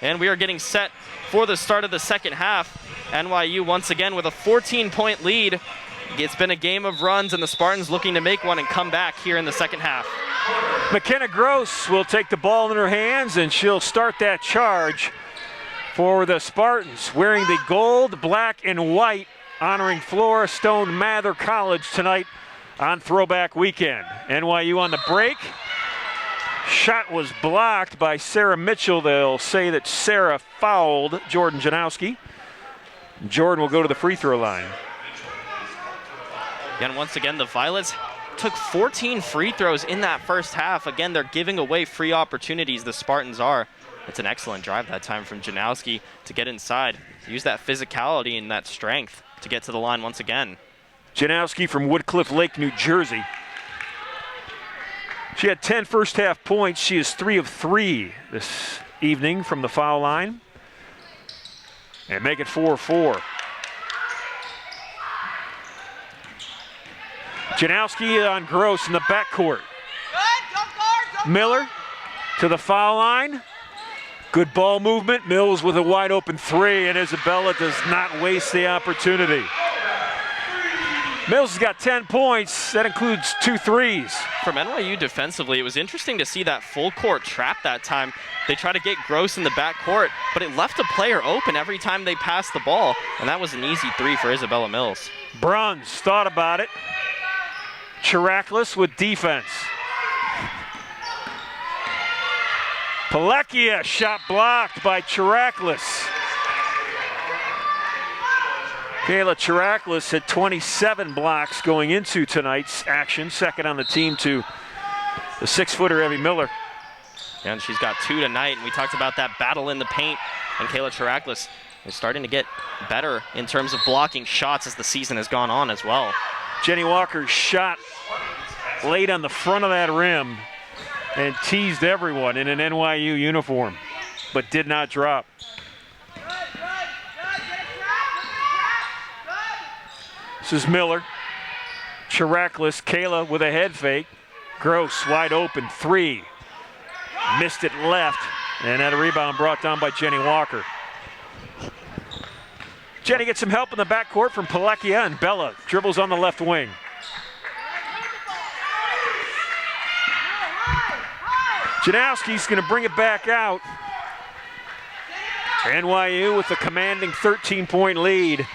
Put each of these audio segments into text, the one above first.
And we are getting set for the start of the second half. NYU once again with a 14-point lead. It's been a game of runs, and the Spartans looking to make one and come back here in the second half. McKenna Gross will take the ball in her hands, and she'll start that charge for the Spartans, wearing the gold, black, and white, honoring Flora Stone Mather College tonight on Throwback Weekend. NYU on the break. Shot was blocked by Sarah Mitchell. They'll say that Sarah fouled Jordan Janowski. Jordan will go to the free throw line. And once again, the Violets took 14 free throws in that first half. Again, they're giving away free opportunities, the Spartans are. It's an excellent drive that time from Janowski to get inside, use that physicality and that strength to get to the line once again. Janowski from Woodcliff Lake, New Jersey. She had 10 first half points. She is 3 of 3 this evening from the foul line. And make it 4-4. Janowski on Gross in the backcourt. Miller to the foul line. Good ball movement. Mills with a wide open 3, and Isabella does not waste the opportunity. Mills has got 10 points. That includes 2 threes. From NYU defensively, it was interesting to see that full court trap that time. They tried to get Gross in the backcourt, but it left a player open every time they passed the ball, and that was an easy 3 for Isabella Mills. Bruns thought about it. Chiraklis with defense. Palekia, shot blocked by Chiraklis. Kayla Chiraklis had 27 blocks going into tonight's action, second on the team to the 6-footer Evie Miller. And she's got 2 tonight, and we talked about that battle in the paint, and Kayla Chiraklis is starting to get better in terms of blocking shots as the season has gone on as well. Jenny Walker's shot laid on the front of that rim and teased everyone in an NYU uniform, but did not drop. This is Miller. Chiraklis, Kayla with a head fake. Gross wide open 3. Missed it left, and that rebound brought down by Jenny Walker. Jenny gets some help in the backcourt from Palekia, and Bella dribbles on the left wing. Janowski's going to bring it back out. NYU with a commanding 13-point lead.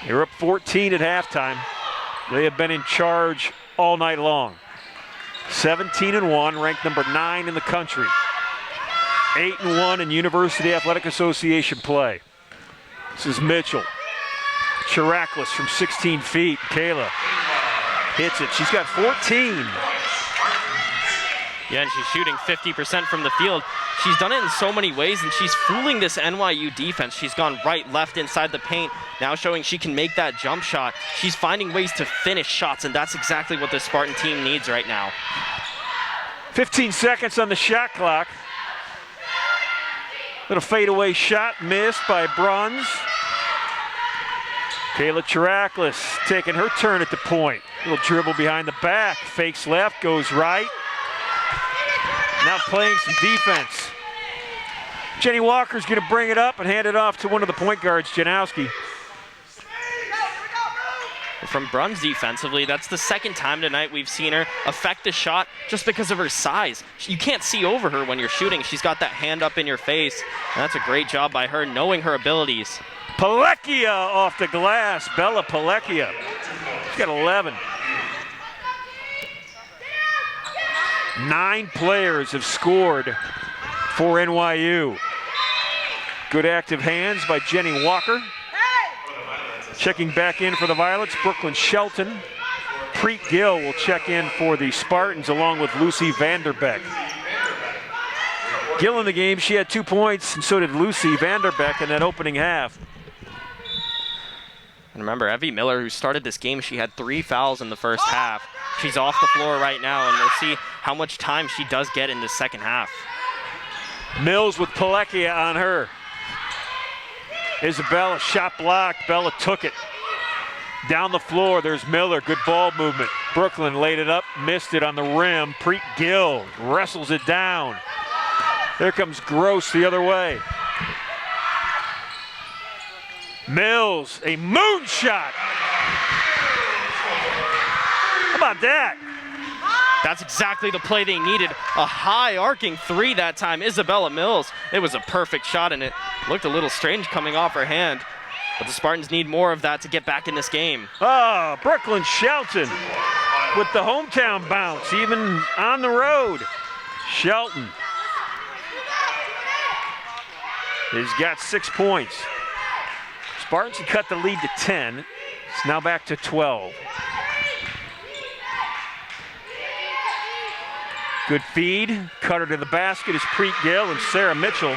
They're up 14 at halftime. They have been in charge all night long. 17-1, ranked number 9 in the country. 8-1 in University Athletic Association play. This is Mitchell. Chiraklis from 16 feet. Kayla hits it. She's got 14. Yeah, and she's shooting 50% from the field. She's done it in so many ways, and she's fooling this NYU defense. She's gone right, left inside the paint, now showing she can make that jump shot. She's finding ways to finish shots, and that's exactly what the Spartan team needs right now. 15 seconds on the shot clock. Little fadeaway shot missed by Bruns. Kayla Chiraklis taking her turn at the point. Little dribble behind the back, fakes left, goes right. Now playing some defense. Jenny Walker's going to bring it up and hand it off to one of the point guards, Janowski. From Bruns defensively, that's the second time tonight we've seen her affect a shot just because of her size. You can't see over her when you're shooting. She's got that hand up in your face, and that's a great job by her knowing her abilities. Palekia off the glass. Bella Palekia. She's got 11. 9 players have scored for NYU. Good active hands by Jenny Walker. Checking back in for the Violets, Brooklyn Shelton. Preet Gill will check in for the Spartans along with Lucy Vanderbeck. Gill in the game, she had 2 points, and so did Lucy Vanderbeck in that opening half. And remember, Evie Miller, who started this game, she had 3 fouls in the first half. She's off the floor right now, and we'll see how much time she does get in the second half. Mills with Palekia on her. Isabella, shot blocked. Bella took it. Down the floor, there's Miller. Good ball movement. Brooklyn laid it up, missed it on the rim. Preet Gill wrestles it down. There comes Gross the other way. Mills, a moonshot. How about that? That's exactly the play they needed. A high arcing three that time. Isabella Mills. It was a perfect shot, and it looked a little strange coming off her hand. But the Spartans need more of that to get back in this game. Oh, Brooklyn Shelton with the hometown bounce, even on the road. Shelton. He's got 6 points. Spartans have cut the lead to 10. It's now back to 12. Good feed. Cutter to the basket is Preet Gill, and Sarah Mitchell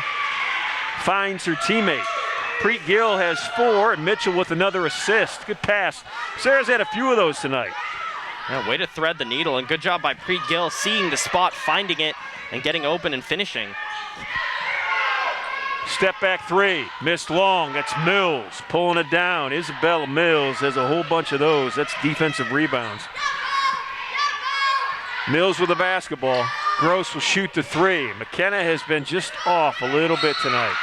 finds her teammate. Preet Gill has 4, and Mitchell with another assist. Good pass. Sarah's had a few of those tonight. Yeah, way to thread the needle, and good job by Preet Gill seeing the spot, finding it, and getting open and finishing. Step back three, missed long. That's Mills pulling it down. Isabella Mills has a whole bunch of those. That's defensive rebounds. Mills with the basketball. Gross will shoot the three. McKenna has been just off a little bit tonight.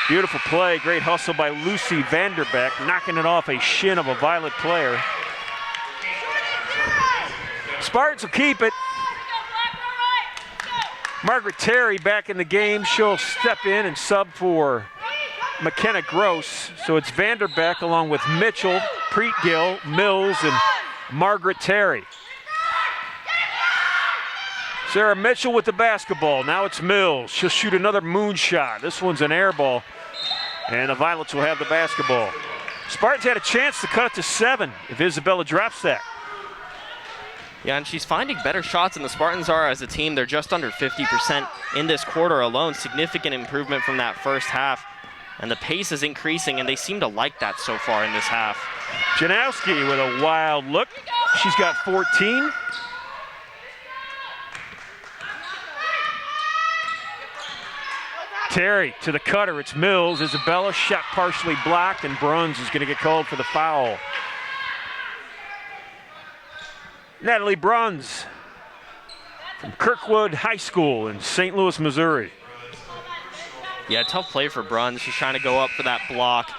Beautiful play, great hustle by Lucy Vanderbeck, knocking it off a shin of a Violet player. Spartans will keep it. Margaret Terry back in the game. She'll step in and sub for McKenna Gross. So it's Vanderbeck along with Mitchell, Preet Gill, Mills, and Margaret Terry. Sarah Mitchell with the basketball. Now it's Mills. She'll shoot another moonshot. This one's an air ball. And the Violets will have the basketball. Spartans had a chance to cut it to 7 if Isabella drops that. Yeah, and she's finding better shots than the Spartans are as a team. They're just under 50% in this quarter alone. Significant improvement from that first half. And the pace is increasing, and they seem to like that so far in this half. Janowski with a wild look. She's got 14. Terry to the cutter, it's Mills. Isabella, shot partially blocked, and Bruns is going to get called for the foul. Natalie Bruns from Kirkwood High School in St. Louis, Missouri. Yeah, tough play for Bruns. She's trying to go up for that block,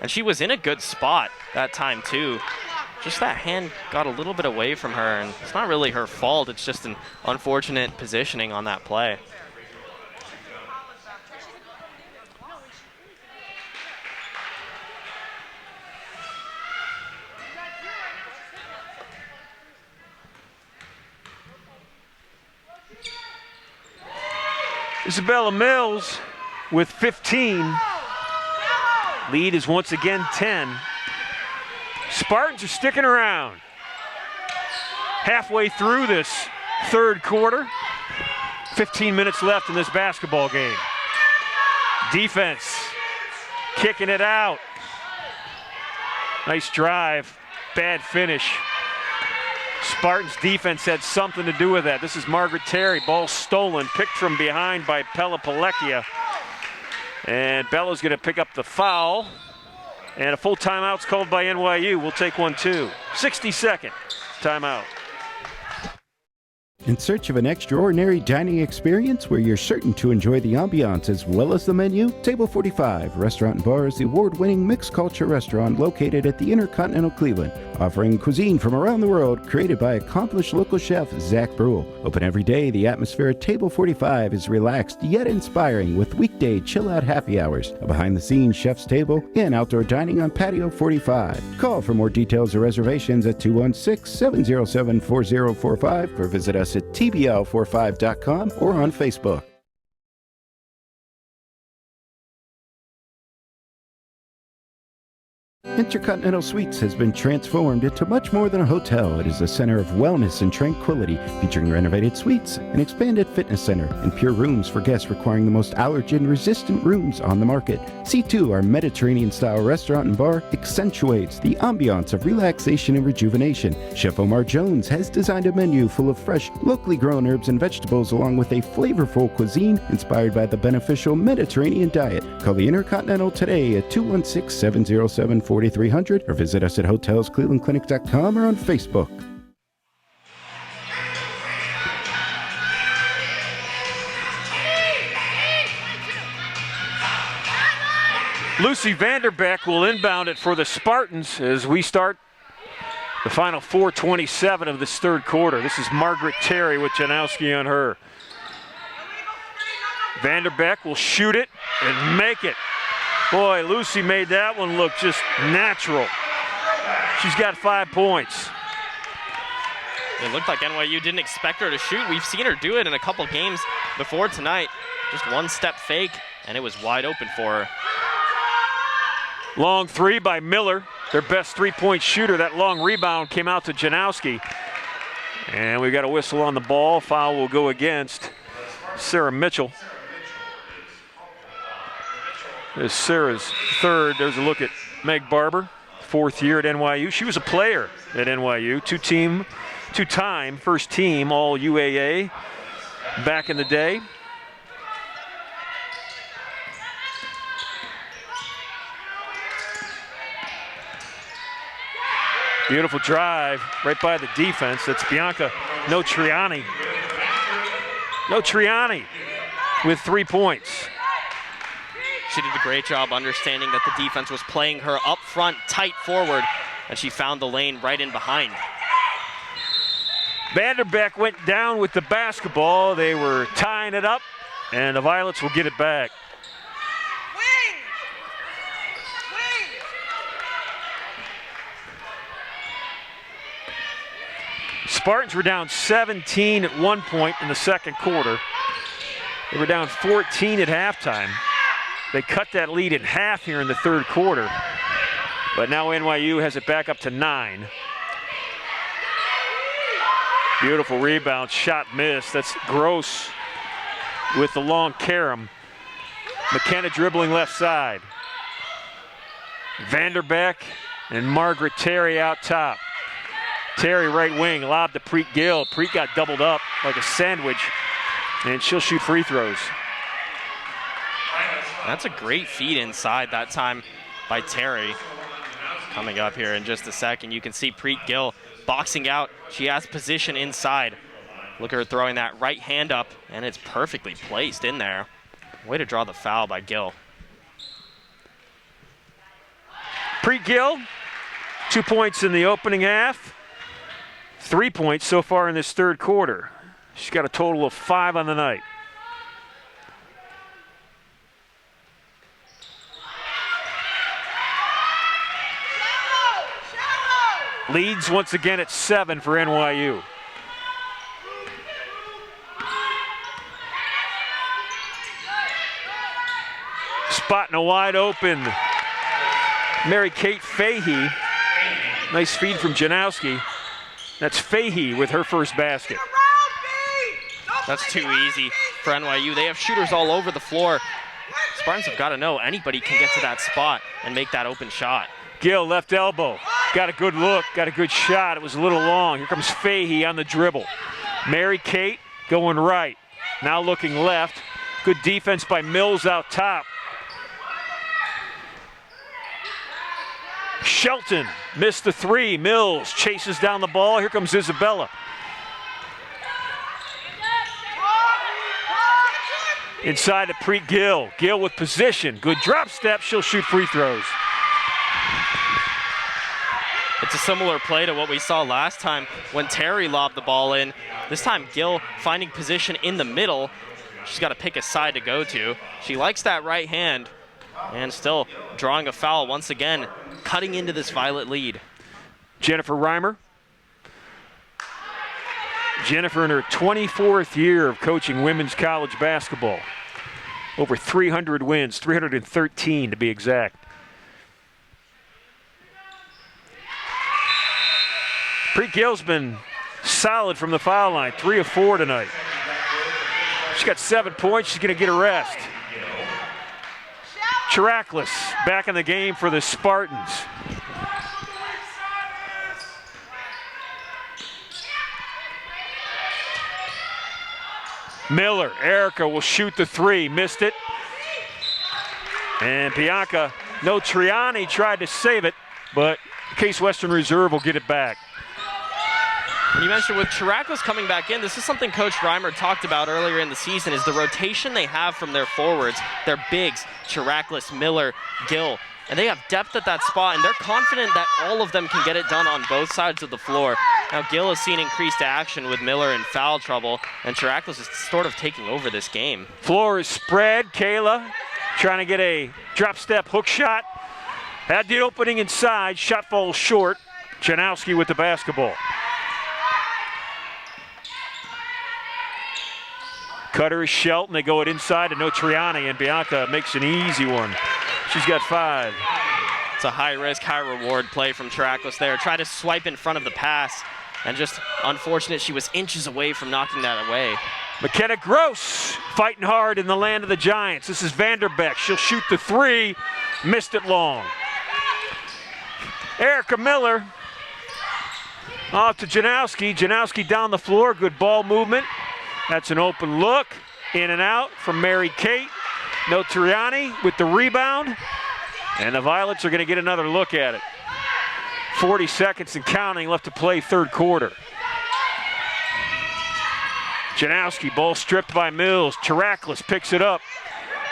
and she was in a good spot that time too. Just that hand got a little bit away from her, and it's not really her fault. It's just an unfortunate positioning on that play. Isabella Mills with 15. Lead is once again 10. Spartans are sticking around. Halfway through this third quarter. 15 minutes left in this basketball game. Defense kicking it out. Nice drive, bad finish. Spartans defense had something to do with that. This is Margaret Terry, ball stolen, picked from behind by Pella Palekia. And Bella's gonna pick up the foul. And a full timeout's called by NYU. We'll take one too. 60-second timeout. In search of an extraordinary dining experience where you're certain to enjoy the ambiance as well as the menu? Table 45 Restaurant and Bar is the award-winning mixed culture restaurant located at the Intercontinental Cleveland, offering cuisine from around the world created by accomplished local chef Zack Bruell. Open every day, the atmosphere at Table 45 is relaxed yet inspiring with weekday chill-out happy hours, a behind-the-scenes chef's table, and outdoor dining on Patio 45. Call for more details or reservations at 216-707-4045 or visit us at tbl45.com or on Facebook. Intercontinental Suites has been transformed into much more than a hotel. It is a center of wellness and tranquility, featuring renovated suites, an expanded fitness center, and pure rooms for guests requiring the most allergen-resistant rooms on the market. C2, our Mediterranean-style restaurant and bar, accentuates the ambiance of relaxation and rejuvenation. Chef Omar Jones has designed a menu full of fresh, locally grown herbs and vegetables, along with a flavorful cuisine inspired by the beneficial Mediterranean diet. Call the Intercontinental today at 216-707-4300 or visit us at hotelsclevelandclinic.com or on Facebook. Lucy Vanderbeck will inbound it for the Spartans as we start the final 4:27 of this third quarter. This is Margaret Terry with Janowski on her. Vanderbeck will shoot it and make it. Boy, Lucy made that one look just natural. She's got 5 points. It looked like NYU didn't expect her to shoot. We've seen her do it in a couple games before tonight. Just one step fake, and it was wide open for her. Long three by Miller, their best three-point shooter. That long rebound came out to Janowski. And we got a whistle on the ball. Foul will go against Sarah Mitchell. There's Sarah's third. There's a look at Meg Barber, fourth year at NYU. She was a player at NYU, two-time first team all UAA back in the day. Beautiful drive right by the defense. That's Bianca Notriani. Notriani with 3 points. She did a great job understanding that the defense was playing her up front, tight forward, and she found the lane right in behind. Vanderbeck went down with the basketball. They were tying it up, and the Violets will get it back. Spartans were down 17 at one point in the second quarter. They were down 14 at halftime. They cut that lead in half here in the third quarter. But now NYU has it back up to 9. Beautiful rebound, shot missed. That's Gross with the long carom. McKenna dribbling left side. Vanderbeck and Margaret Terry out top. Terry right wing, lob to Preet Gill. Preet got doubled up like a sandwich, and she'll shoot free throws. That's a great feed inside that time by Terry. Coming up here in just a second, you can see Preet Gill boxing out. She has position inside. Look at her throwing that right hand up, and it's perfectly placed in there. Way to draw the foul by Gill. Preet Gill, 2 points in the opening half. 3 points so far in this third quarter. She's got a total of 5 on the night. Leads once again at 7 for NYU. Spotting a wide open Mary Kate Fahey. Nice feed from Janowski. That's Fahey with her first basket. That's too easy for NYU. They have shooters all over the floor. Spartans have got to know anybody can get to that spot and make that open shot. Gill, left elbow. Got a good look, got a good shot. It was a little long. Here comes Fahey on the dribble. Mary Kate going right. Now looking left. Good defense by Mills out top. Shelton missed the three. Mills chases down the ball. Here comes Isabella. Inside to Preet Gill. Gill with position. Good drop step. She'll shoot free throws. It's a similar play to what we saw last time when Terry lobbed the ball in. This time Gill finding position in the middle. She's got to pick a side to go to. She likes that right hand and still drawing a foul once again, cutting into this Violet lead. Jennifer Reimer. Jennifer in her 24th year of coaching women's college basketball. Over 300 wins, 313 to be exact. Preet Gill's been solid from the foul line, 3 of 4 tonight. She's got 7 points, she's gonna get a rest. Chiraklus back in the game for the Spartans. Miller, Erica will shoot the three, missed it. And Bianca Notriani tried to save it, but Case Western Reserve will get it back. And you mentioned with Chiraklus coming back in, this is something Coach Reimer talked about earlier in the season, is the rotation they have from their forwards, their bigs, Chiraklus, Miller, Gill. And they have depth at that spot, and they're confident that all of them can get it done on both sides of the floor. Now, Gill has seen increased action with Miller in foul trouble, and Chiraklus is sort of taking over this game. Floor is spread. Kayla trying to get a drop-step hook shot. Had the opening inside. Shot falls short. Janowski with the basketball. Cutter is Shelton. They go it inside to Notriani, and Bianca makes an easy one. She's got 5. It's a high-risk, high-reward play from Chiraklus there. Try to swipe in front of the pass, and just unfortunate she was inches away from knocking that away. McKenna Gross fighting hard in the land of the Giants. This is Vanderbeck. She'll shoot the 3. Missed it long. Erica Miller off to Janowski. Janowski down the floor. Good ball movement. That's an open look. In and out from Mary Kate. Notriani with the rebound, and the Violets are going to get another look at it. 40 seconds and counting left to play third quarter. Janowski, ball stripped by Mills. Chiraklus picks it up.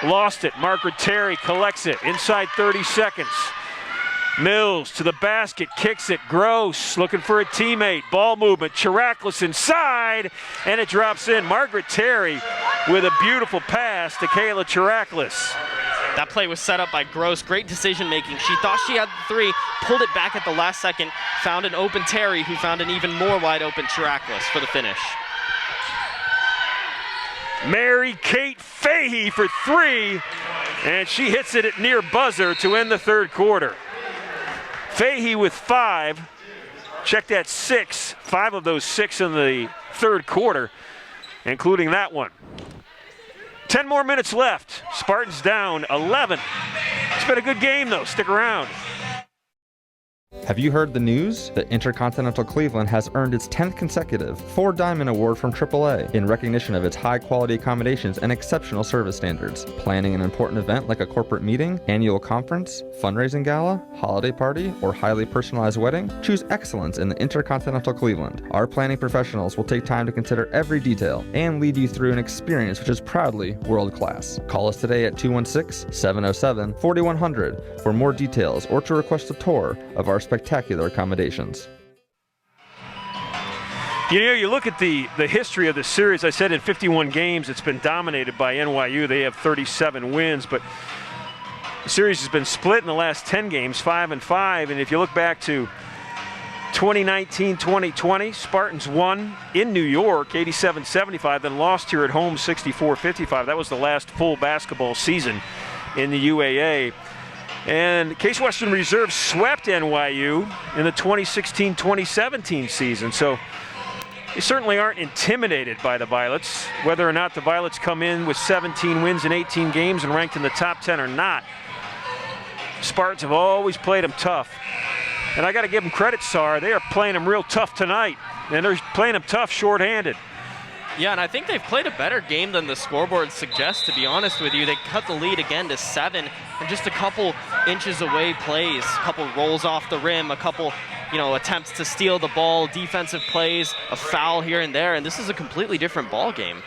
Lost it. Margaret Terry collects it. Inside 30 seconds. Mills to the basket, kicks it. Gross looking for a teammate. Ball movement. Chiraklus inside, and it drops in. Margaret Terry with a beautiful pass to Kayla Chiraklus. That play was set up by Gross. Great decision making. She thought she had the 3, pulled it back at the last second, found an open Terry, who found an even more wide open Chiraklus for the finish. Mary Kate Fahey for 3, and she hits it at near buzzer to end the third quarter. Fahey with 5. Check that, 6. 5 of those 6 in the third quarter, including that one. 10 more minutes left. Spartans down 11. It's been a good game, though. Stick around. Have you heard the news? The Intercontinental Cleveland has earned its 10th consecutive 4 Diamond Award from AAA in recognition of its high-quality accommodations and exceptional service standards. Planning an important event like a corporate meeting, annual conference, fundraising gala, holiday party, or highly personalized wedding? Choose excellence in the Intercontinental Cleveland. Our planning professionals will take time to consider every detail and lead you through an experience which is proudly world-class. Call us today at 216-707-4100 for more details or to request a tour of our spectacular accommodations. You know, you look at the history of the series. I said in 51 games it's been dominated by NYU. They have 37 wins, but the series has been split in the last 10 games, 5-5. And if you look back to 2019-2020, Spartans won in New York 87-75, then lost here at home 64-55. That was the last full basketball season in the UAA. And Case Western Reserve swept NYU in the 2016-2017 season. So they certainly aren't intimidated by the Violets. Whether or not the Violets come in with 17 wins in 18 games and ranked in the top 10 or not, Spartans have always played them tough. And I got to give them credit, Saar. They are playing them real tough tonight. And they're playing them tough shorthanded. Yeah, and I think they've played a better game than the scoreboard suggests, to be honest with you. They cut the lead again to 7, and just a couple inches away plays, a couple rolls off the rim, a couple, attempts to steal the ball, defensive plays, a foul here and there, and this is a completely different ball game.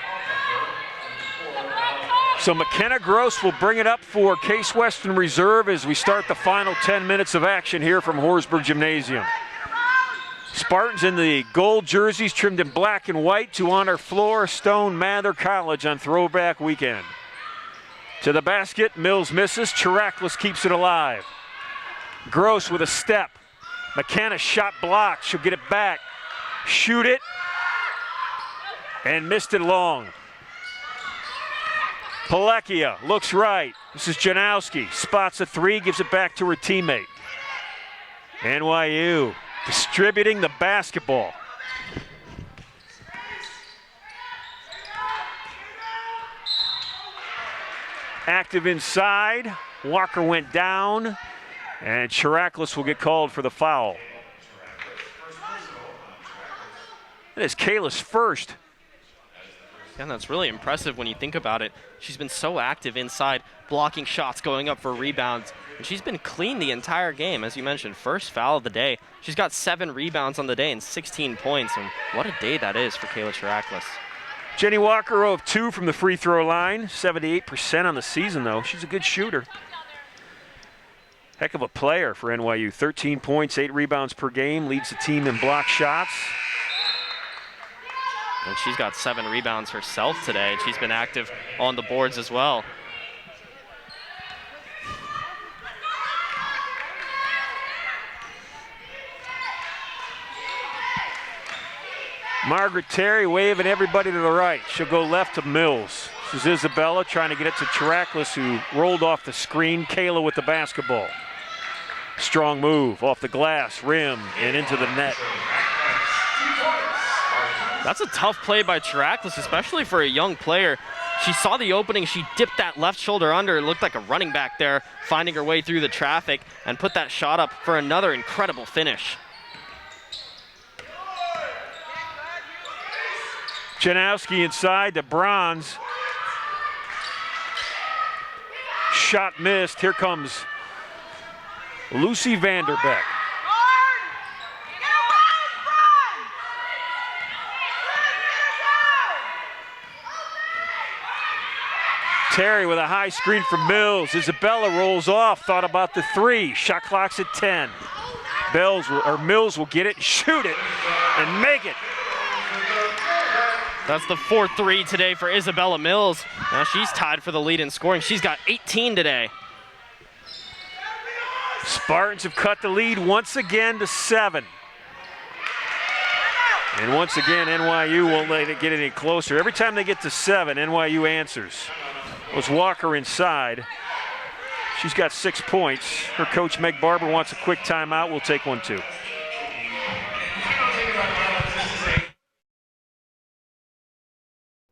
So McKenna Gross will bring it up for Case Western Reserve as we start the final 10 minutes of action here from Horsburgh Gymnasium. Spartans in the gold jerseys trimmed in black and white to honor Flora Stone Mather College on Throwback Weekend. To the basket, Mills misses. Chiraklus keeps it alive. Gross with a step. McKenna shot blocked. She'll get it back. Shoot it. And missed it long. Palekia looks right. This is Janowski. Spots a 3, gives it back to her teammate. NYU distributing the basketball. Active inside. Walker went down, and Chiraklus will get called for the foul. That is Kayla's first. Yeah, that's really impressive when you think about it. She's been so active inside, blocking shots, going up for rebounds, and she's been clean the entire game. As you mentioned, first foul of the day. She's got 7 rebounds on the day and 16 points, and what a day that is for Kayla Chiraklus. Jenny Walker 0 of 2 from the free throw line, 78% on the season, though. She's a good shooter. Heck of a player for NYU. 13 points, 8 rebounds per game, leads the team in block shots. And she's got 7 rebounds herself today, and she's been active on the boards as well. Margaret Terry waving everybody to the right. She'll go left to Mills. This is Isabella trying to get it to Chiraklus, who rolled off the screen. Kayla with the basketball. Strong move off the glass, rim, and into the net. That's a tough play by Chiraklus, especially for a young player. She saw the opening, she dipped that left shoulder under. It looked like a running back there, finding her way through the traffic and put that shot up for another incredible finish. Janowski inside to Bronze. Shot missed. Here comes Lucy Vanderbeck. Terry with a high screen for Mills. Isabella rolls off, thought about the 3. Shot clock's at 10. Mills will get it, shoot it, and make it. That's the 4th 3 today for Isabella Mills. Now she's tied for the lead in scoring. She's got 18 today. Spartans have cut the lead once again to 7. And once again, NYU won't let it get any closer. Every time they get to 7, NYU answers. Was Walker inside. She's got 6 points. Her coach, Meg Barber, wants a quick timeout. We'll take one, too.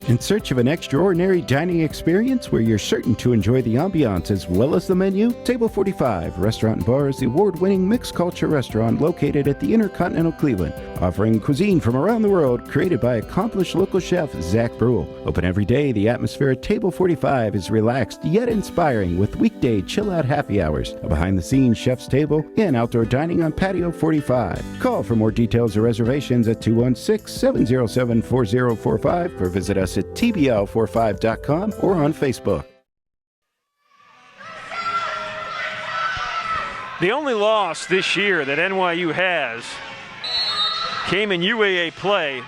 In search of an extraordinary dining experience where you're certain to enjoy the ambiance as well as the menu? Table 45 Restaurant and Bar is the award-winning mixed culture restaurant located at the Intercontinental Cleveland, offering cuisine from around the world created by accomplished local chef Zack Bruell. Open every day, the atmosphere at Table 45 is relaxed yet inspiring with weekday chill-out happy hours, a behind-the-scenes chef's table, and outdoor dining on Patio 45. Call for more details or reservations at 216-707-4045 or visit us at tbl45.com or on Facebook. The only loss this year that NYU has came in UAA play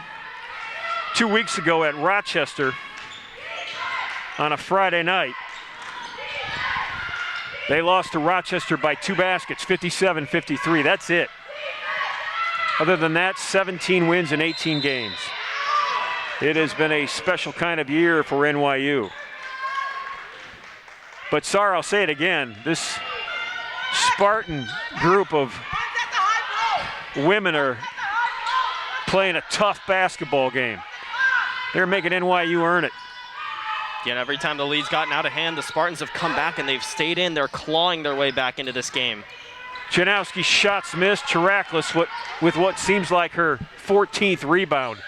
2 weeks ago at Rochester on a Friday night. They lost to Rochester by 2 baskets, 57-53. That's it. Other than that, 17 wins in 18 games. It has been a special kind of year for NYU. But Saar, I'll say it again, this Spartan group of women are playing a tough basketball game. They're making NYU earn it. Again, every time the lead's gotten out of hand, the Spartans have come back and they've stayed in. They're clawing their way back into this game. Janowski shots missed. Chiraklus with what seems like her 14th rebound.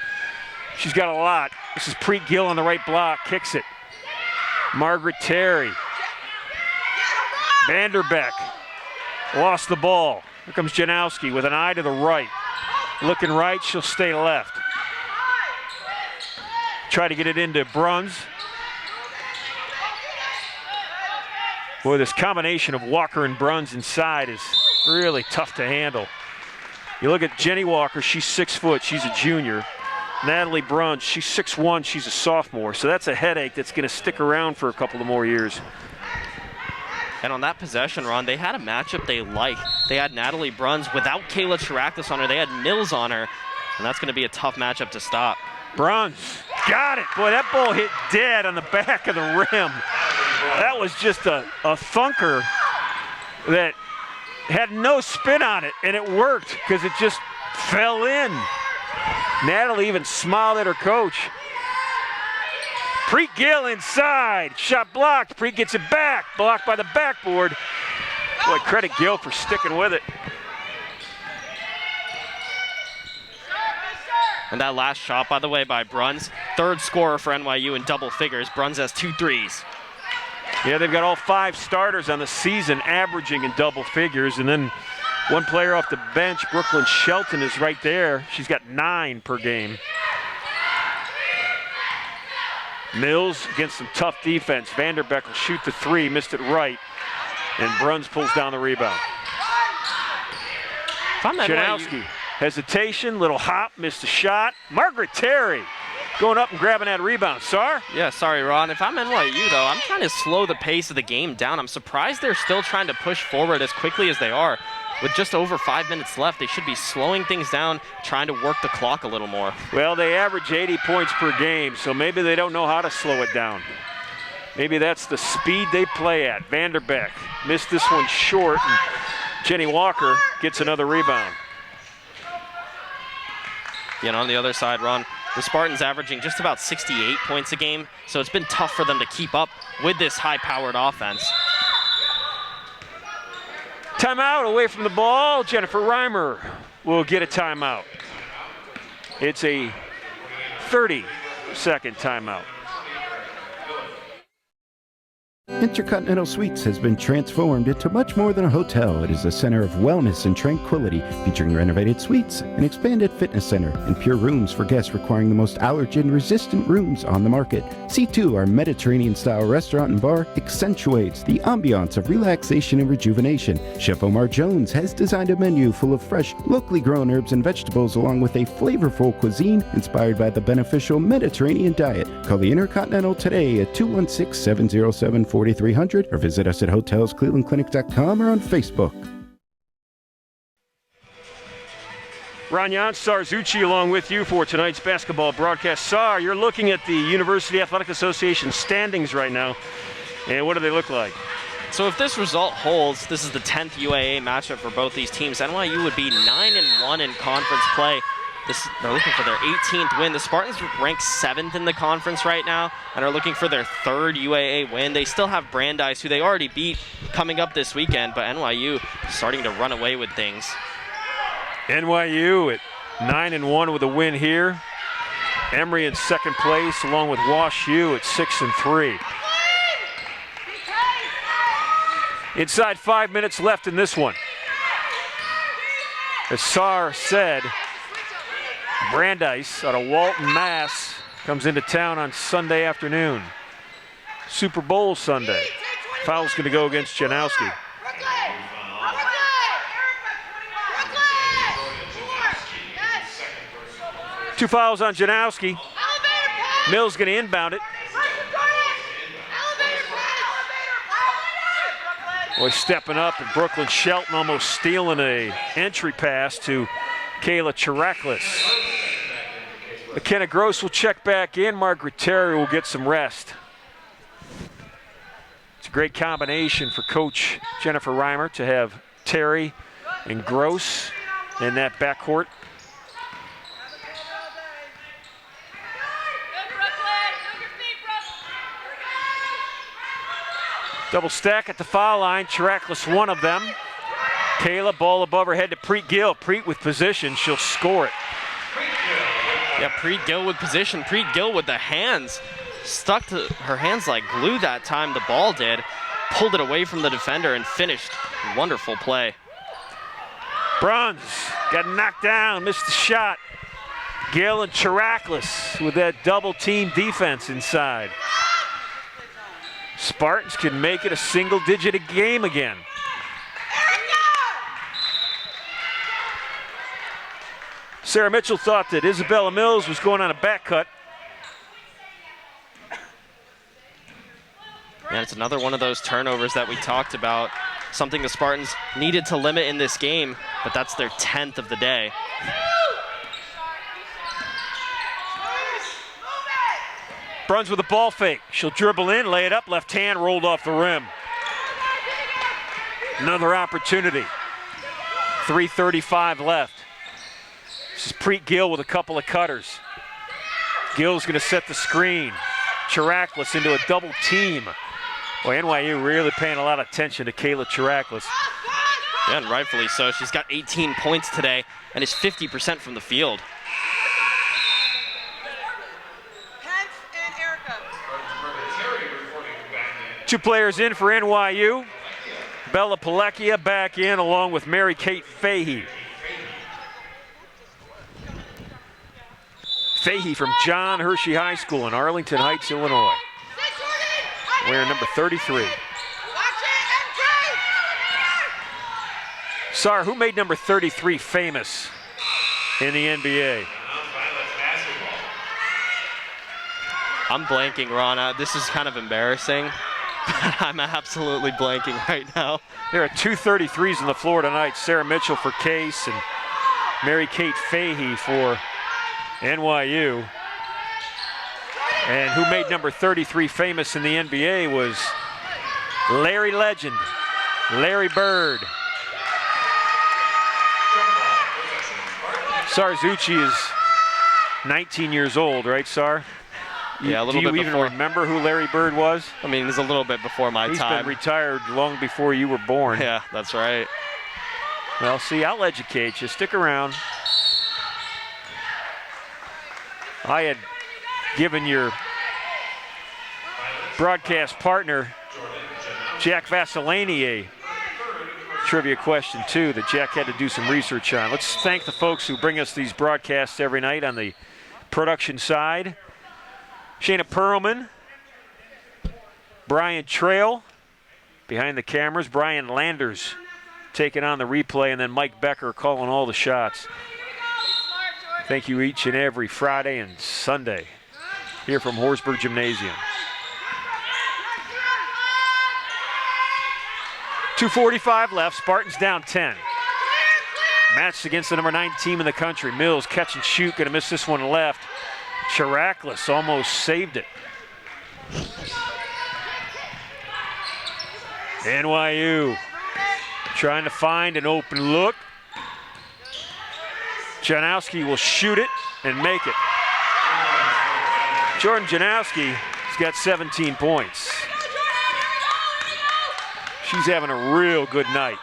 She's got a lot. This is Preet Gill on the right block, kicks it. Margaret Terry. Vanderbeck lost the ball. Here comes Janowski with an eye to the right. Looking right, she'll stay left. Try to get it into Bruns. Boy, this combination of Walker and Bruns inside is really tough to handle. You look at Jenny Walker, she's 6 foot, she's a junior. Natalie Bruns, she's 6'1", she's a sophomore. So that's a headache that's going to stick around for a couple of more years. And on that possession run, they had a matchup they liked. They had Natalie Bruns without Kayla Chiraklus on her. They had Mills on her, and that's going to be a tough matchup to stop. Bruns, got it. Boy, that ball hit dead on the back of the rim. That was just a thunker that had no spin on it, and it worked because it just fell in. Natalie even smiled at her coach. Preet Gill inside, shot blocked. Preet gets it back, blocked by the backboard. Boy, credit Gill for sticking with it. And that last shot, by the way, by Bruns, third scorer for NYU in double figures. Bruns has 2 threes. Yeah, they've got all 5 starters on the season averaging in double figures, and then one player off the bench, Brooklyn Shelton, is right there. She's got 9 per game. Mills against some tough defense. Vanderbeck will shoot the 3, missed it right, and Bruns pulls down the rebound. Janowski, hesitation, little hop, missed a shot. Margaret Terry going up and grabbing that rebound. Saar? Yeah, sorry, Ron. If I'm NYU, though, I'm trying to slow the pace of the game down. I'm surprised they're still trying to push forward as quickly as they are. With just over 5 minutes left, they should be slowing things down, trying to work the clock a little more. Well, they average 80 points per game, so maybe they don't know how to slow it down. Maybe that's the speed they play at. Vanderbeck missed this one short, and Jenny Walker gets another rebound. You know, on the other side, Ron, the Spartans averaging just about 68 points a game, so it's been tough for them to keep up with this high-powered offense. Timeout away from the ball. Jennifer Reimer will get a timeout. It's a 30-second timeout. Intercontinental Suites has been transformed into much more than a hotel. It is a center of wellness and tranquility, featuring renovated suites, an expanded fitness center, and pure rooms for guests requiring the most allergen-resistant rooms on the market. C2, our Mediterranean-style restaurant and bar, accentuates the ambiance of relaxation and rejuvenation. Chef Omar Jones has designed a menu full of fresh, locally grown herbs and vegetables, along with a flavorful cuisine inspired by the beneficial Mediterranean diet. Call the Intercontinental today at 216-707-4300 or visit us at hotelsclevelandclinic.com or on Facebook. Ron Jantz, Saar Zutshi along with you for tonight's basketball broadcast. Saar, you're looking at the University Athletic Association standings right now, and what do they look like? So if this result holds, this is the 10th UAA matchup for both these teams. NYU would be 9-1 in conference play. They're looking for their 18th win. The Spartans rank 7th in the conference right now and are looking for their 3rd UAA win. They still have Brandeis, who they already beat, coming up this weekend, but NYU starting to run away with things. NYU at 9-1 with a win here. Emory in 2nd place, along with Wash U at 6-3. Inside 5 minutes left in this one. As Saar said, Brandeis out of Walton, Mass. comes into town on Sunday afternoon. Super Bowl Sunday. Foul's going to go against Janowski. Two fouls on Janowski. Mills going to inbound it. Boy, stepping up, and Brooklyn Shelton almost stealing a entry pass to Kayla Chiraklis. McKenna Gross will check back in. Margaret Terry will get some rest. It's a great combination for Coach Jennifer Reimer to have Terry and Gross in that backcourt. Double stack at the foul line. Chiraklis, one of them. Kayla, ball above her head to Preet Gill. Preet with position. She'll score it. Yeah, Preet Gill with position. Preet Gill with the hands. Stuck to her hands like glue that time, the ball did. Pulled it away from the defender and finished. Wonderful play. Bruns got knocked down, missed the shot. Gill and Chiraklis with that double team defense inside. Spartans can make it a single-digit game again. Sarah Mitchell thought that Isabella Mills was going on a back cut. And it's another one of those turnovers that we talked about. Something the Spartans needed to limit in this game, but that's their 10th of the day. Bruns with a ball fake. She'll dribble in, lay it up, left hand, rolled off the rim. Another opportunity. 3:35 left. This is Preet Gill with a couple of cutters. Gill's going to set the screen. Chiraklis into a double team. Boy, NYU really paying a lot of attention to Kayla Chiraklis. Yeah, and rightfully so. She's got 18 points today and is 50% from the field. Two players in for NYU. Bella Pilecchia back in along with Mary Kate Fahey. Fahey from John Hershey High School in Arlington Heights, Illinois. Wearing number 33. Saar, who made number 33 famous in the NBA? I'm blanking, Ron. This is kind of embarrassing. I'm absolutely blanking right now. There are two 33s on the floor tonight. Sarah Mitchell for Case and Mary Kate Fahey for NYU. And who made number 33 famous in the NBA was Larry Legend, Larry Bird. Saar Zutshi is 19 years old, right, Saar? Yeah, a little bit Do you even before. remember who Larry Bird was? I mean, it's a little bit before my He's time. been retired long before you were born. Yeah, that's right. Well, see, I'll educate you. Stick around. I had given your broadcast partner, Jack Vasilani, a trivia question, too, that Jack had to do some research on. Let's thank the folks who bring us these broadcasts every night on the production side. Shayna Perlman, Brian Trail behind the cameras, Brian Landers taking on the replay, and then Mike Becker calling all the shots. Thank you each and every Friday and Sunday here from Horsburgh Gymnasium. 2:45 left, Spartans down 10. Matched against the number 9 team in the country. Mills catch and shoot, gonna miss this one left. Chiraklis almost saved it. NYU trying to find an open look. Janowski will shoot it and make it. Jordan Janowski has got 17 points. She's having a real good night.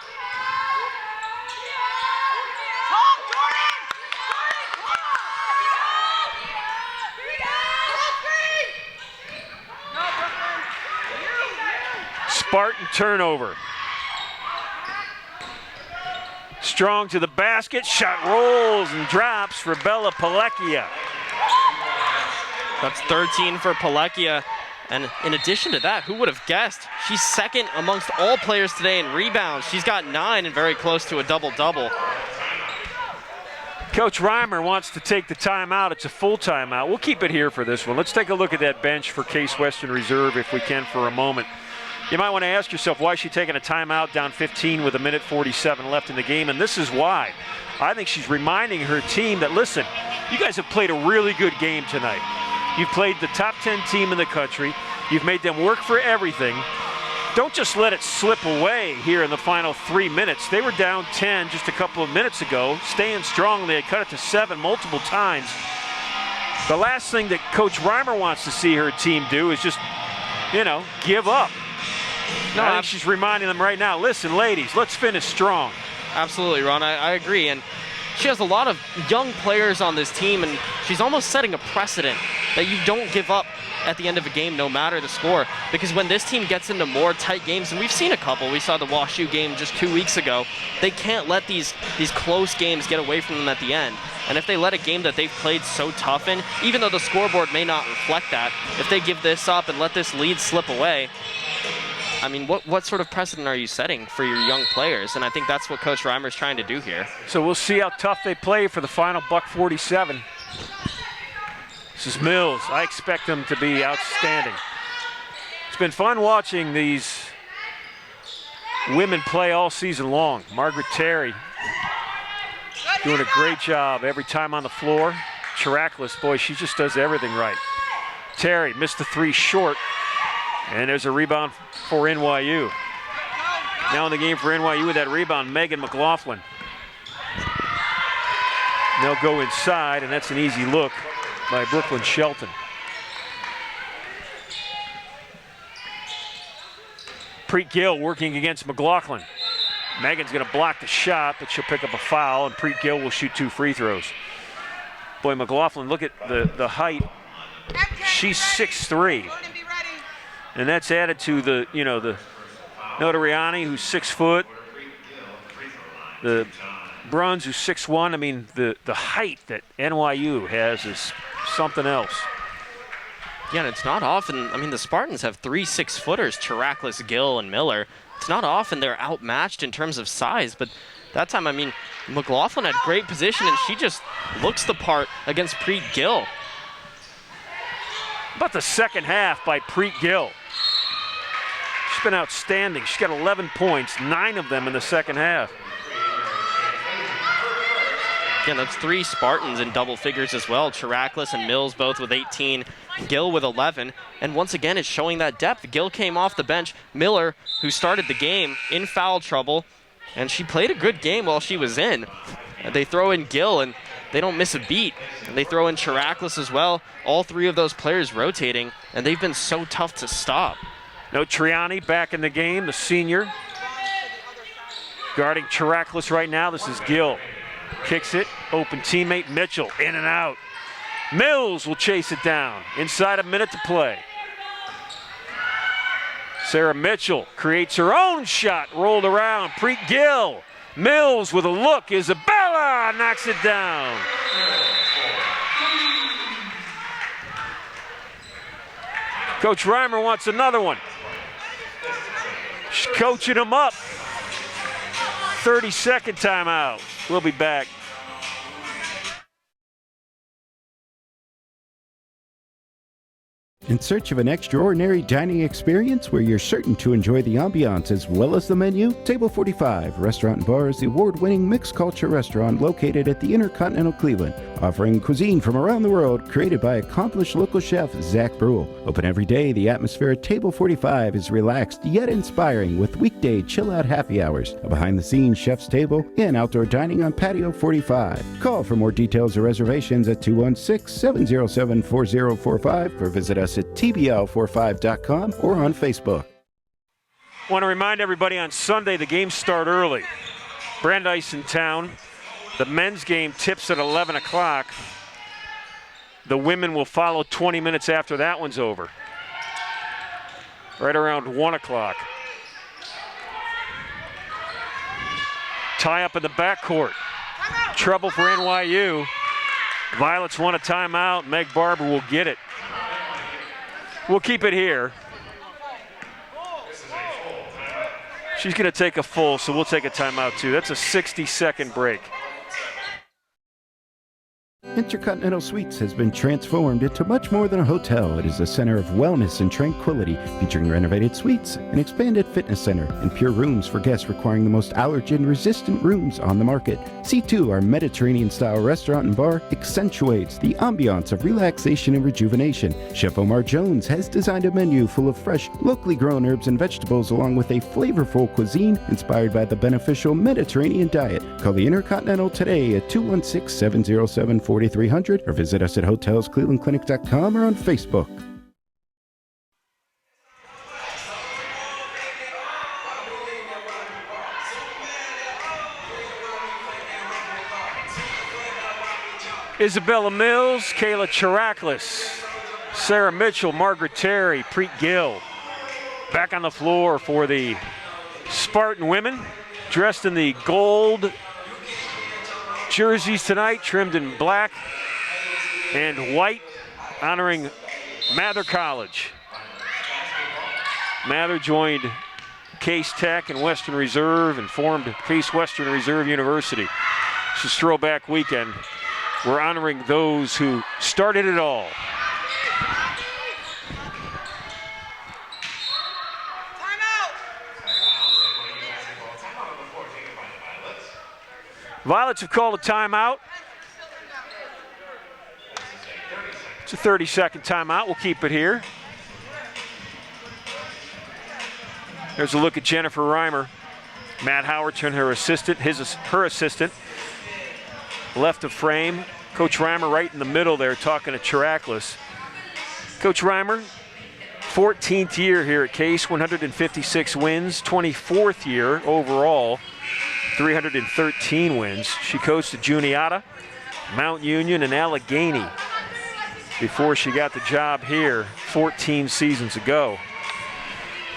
Spartan turnover. Strong to the basket, shot rolls and drops for Bella Pilecchia. That's 13 for Pilecchia. And in addition to that, who would have guessed? She's second amongst all players today in rebounds. She's got 9 and very close to a double-double. Coach Reimer wants to take the timeout. It's a full timeout. We'll keep it here for this one. Let's take a look at that bench for Case Western Reserve if we can for a moment. You might want to ask yourself, why is she taking a timeout down 15 with 1:47 left in the game? And this is why. I think she's reminding her team that, listen, you guys have played a really good game tonight. You've played the top 10 team in the country. You've made them work for everything. Don't just let it slip away here in the final 3 minutes. They were down 10 just a couple of minutes ago, staying strong. They had cut it to 7 multiple times. The last thing that Coach Reimer wants to see her team do is just, give up. No, I think she's reminding them right now, listen, ladies, let's finish strong. Absolutely, Ron. I agree. And she has a lot of young players on this team, and she's almost setting a precedent that you don't give up at the end of a game, no matter the score. Because when this team gets into more tight games, and we've seen a couple, we saw the WashU game just 2 weeks ago, they can't let these close games get away from them at the end. And if they let a game that they've played so tough in, even though the scoreboard may not reflect that, if they give this up and let this lead slip away, I mean, what sort of precedent are you setting for your young players? And I think that's what Coach Reimer's trying to do here. So we'll see how tough they play for the final $147. This is Mills. I expect them to be outstanding. It's been fun watching these women play all season long. Margaret Terry doing a great job every time on the floor. Chiraklis, boy, she just does everything right. Terry missed the 3 short. And there's a rebound for NYU. Now in the game for NYU with that rebound, Megan McLaughlin. They'll go inside, and that's an easy look by Brooklyn Shelton. Preet Gill working against McLaughlin. Megan's gonna block the shot, but she'll pick up a foul, and Preet Gill will shoot 2 free throws. Boy, McLaughlin, look at the height. She's 6'3". And that's added to the, the Notariani, who's 6 foot, the Bruns, who's 6'1". I mean, the height that NYU has is something else. Yeah, and it's not often. I mean, the Spartans have 3 6-footers, Chiraklus, Gill, and Miller. It's not often they're outmatched in terms of size, but that time, I mean, McLaughlin had great position, and she just looks the part against Preet Gill. About the second half by Preet Gill. She's been outstanding. She's got 11 points, 9 of them in the second half. Again, that's 3 Spartans in double figures as well. Chiraklus and Mills both with 18, Gill with 11. And once again, it's showing that depth. Gill came off the bench. Miller, who started the game, in foul trouble. And she played a good game while she was in. They throw in Gill, and they don't miss a beat. And they throw in Chiraklus as well. All 3 of those players rotating, and they've been so tough to stop. No Triani back in the game, the senior. Guarding Chiraklus right now, this is Gill. Kicks it, open teammate Mitchell, in and out. Mills will chase it down, inside a minute to play. Sarah Mitchell creates her own shot, rolled around, Preet Gill. Mills with a look, Isabella knocks it down. Coach Reimer wants another one. She's coaching him up. 30-second timeout. We'll be back. In search of an extraordinary dining experience where you're certain to enjoy the ambiance as well as the menu? Table 45 Restaurant and Bar is the award-winning mixed culture restaurant located at the Intercontinental Cleveland, offering cuisine from around the world created by accomplished local chef Zack Bruell. Open every day, the atmosphere at Table 45 is relaxed yet inspiring with weekday chill-out happy hours, a behind-the-scenes chef's table, and outdoor dining on Patio 45. Call for more details or reservations at 216-707-4045 or visit us at tbl45.com or on Facebook. Want to remind everybody on Sunday the games start early. Brandeis in town. The men's game tips at 11 o'clock. The women will follow 20 minutes after that one's over. Right around 1 o'clock. Tie up in the backcourt. Trouble for NYU. Violets want a timeout. Meg Barber will get it. We'll keep it here. She's going to take a full, so we'll take a timeout too. That's a 60-second break. Intercontinental Suites has been transformed into much more than a hotel. It is a center of wellness and tranquility, featuring renovated suites, an expanded fitness center, and pure rooms for guests requiring the most allergen-resistant rooms on the market. C2, our Mediterranean-style restaurant and bar, accentuates the ambiance of relaxation and rejuvenation. Chef Omar Jones has designed a menu full of fresh, locally grown herbs and vegetables, along with a flavorful cuisine inspired by the beneficial Mediterranean diet. Call the Intercontinental today at 216-707-4300 or visit us at hotelsclevelandclinic.com or on Facebook. Isabella Mills, Kayla Chiraklus, Sarah Mitchell, Margaret Terry, Preet Gill. Back on the floor for the Spartan women, dressed in the gold jerseys tonight, trimmed in black and white, honoring Mather College. Mather joined Case Tech and Western Reserve and formed Case Western Reserve University. It's a throwback weekend. We're honoring those who started it all. Violets have called a timeout. It's a 30-second timeout. We'll keep it here. There's a look at Jennifer Reimer. Matt Howerton, her assistant, her assistant. Left of frame. Coach Reimer right in the middle there talking to Chiraklus. Coach Reimer, 14th year here at Case, 156 wins, 24th year overall. 313 wins. She coached at Juniata, Mount Union, and Allegheny before she got the job here 14 seasons ago.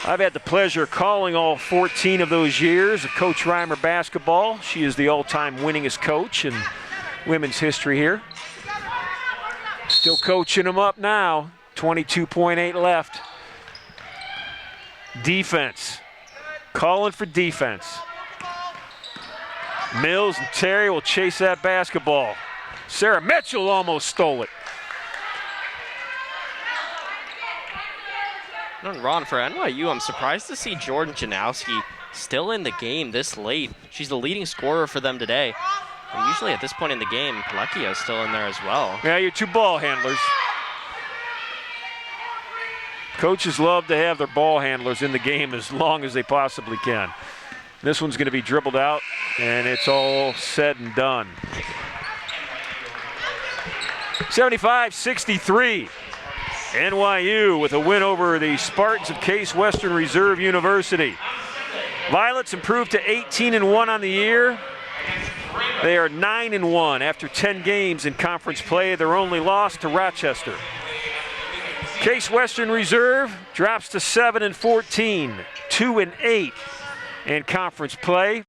I've had the pleasure of calling all 14 of those years of Coach Reimer basketball. She is the all-time winningest coach in women's history here. Still coaching them up now. 22.8 left. Defense. Calling for defense. Mills and Terry will chase that basketball. Sarah Mitchell almost stole it. Ron, for NYU, I'm surprised to see Jordan Janowski still in the game this late. She's the leading scorer for them today. And usually at this point in the game, Palekia is still in there as well. Yeah, your two ball handlers. Coaches love to have their ball handlers in the game as long as they possibly can. This one's going to be dribbled out, and it's all said and done. 75-63. NYU with a win over the Spartans of Case Western Reserve University. Violets improved to 18-1 on the year. They are 9-1 after 10 games in conference play. Their only loss to Rochester. Case Western Reserve drops to 7-14, 2-8 in conference play.